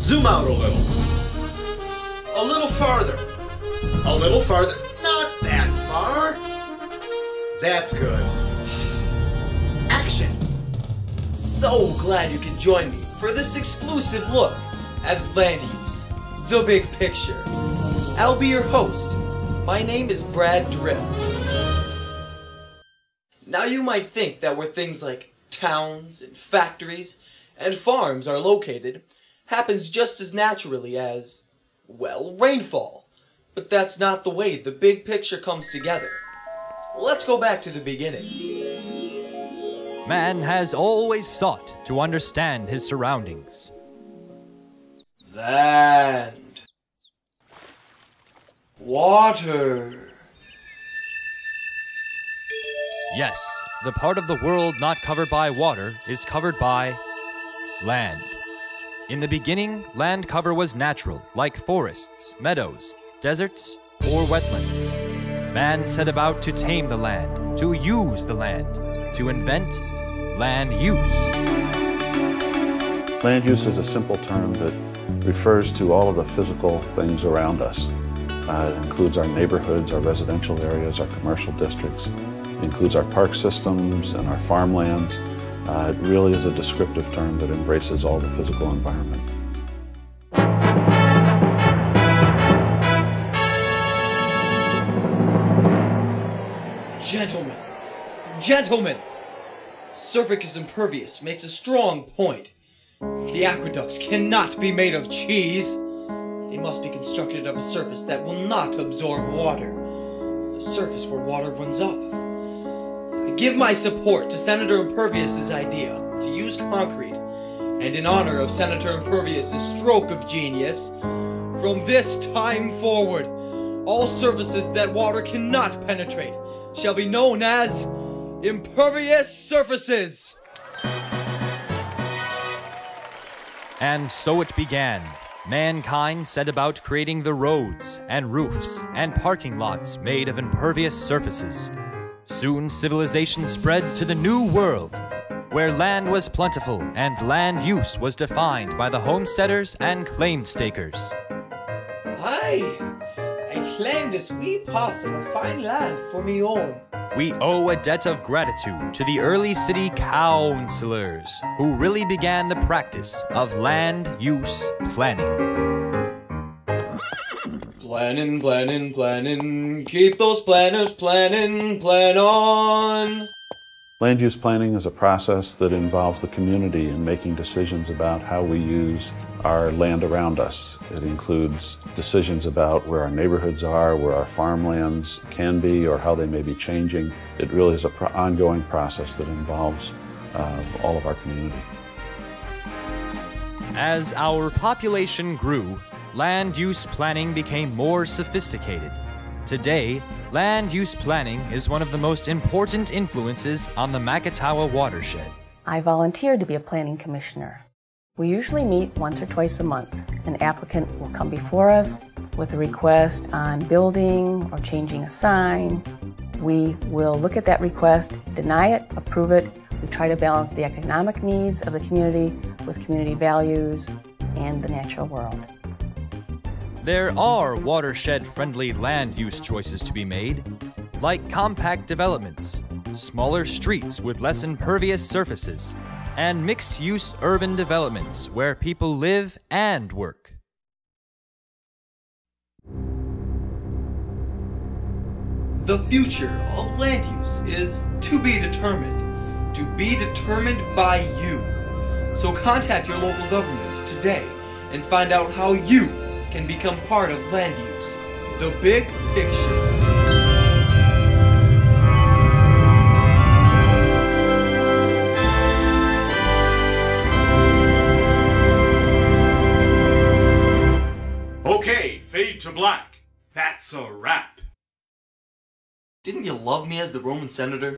Zoom out a little. A little farther. A little farther. Not that far. That's good. Action. So glad you could join me for this exclusive look at land use, the big picture. I'll be your host. My name is Dripp. Now you might think that where things like towns and factories and farms are located happens just as naturally as, well, rainfall. But that's not the way the big picture comes together. Let's go back to the beginning. Man has always sought to understand his surroundings. Land. Water. Yes, the part of the world not covered by water is covered by land. In the beginning, land cover was natural, like forests, meadows, deserts, or wetlands. Man set about to tame the land, to use the land, to invent land use. Land use is a simple term that refers to all of the physical things around us. It includes our neighborhoods, our residential areas, our commercial districts. It includes our park systems and our farmlands. It really is a descriptive term that embraces all the physical environment. Gentlemen! Surface impervious makes a strong point. The aqueducts cannot be made of cheese. They must be constructed of a surface that will not absorb water. A surface where water runs off. I give my support to Senator Impervious's idea to use concrete, and in honor of Senator Impervious's stroke of genius, from this time forward, all surfaces that water cannot penetrate shall be known as impervious surfaces. And so it began. Mankind set about creating the roads and roofs and parking lots made of impervious surfaces. Soon civilization spread to the New World, where land was plentiful and land use was defined by the homesteaders and claim stakers. I claim this wee parcel of fine land for me own. We owe a debt of gratitude to the early city councilors who really began the practice of land use planning. Planning, keep those planners planning, plan on. Land use planning is a process that involves the community in making decisions about how we use our land around us. It includes decisions about where our neighborhoods are, where our farmlands can be, or how they may be changing. It really is an ongoing process that involves all of our community. As our population grew, land use planning became more sophisticated. Today, land use planning is one of the most important influences on the Macatawa watershed. I volunteered to be a planning commissioner. We usually meet once or twice a month. An applicant will come before us with a request on building or changing a sign. We will look at that request, deny it, approve it. We try to balance the economic needs of the community with community values and the natural world. There are watershed-friendly land use choices to be made, like compact developments, smaller streets with less impervious surfaces, and mixed-use urban developments where people live and work. The future of land use is to be determined by you. So contact your local government today and find out how you can become part of land use, the big picture. Okay, fade to black. That's a wrap. Didn't you love me as the Roman senator?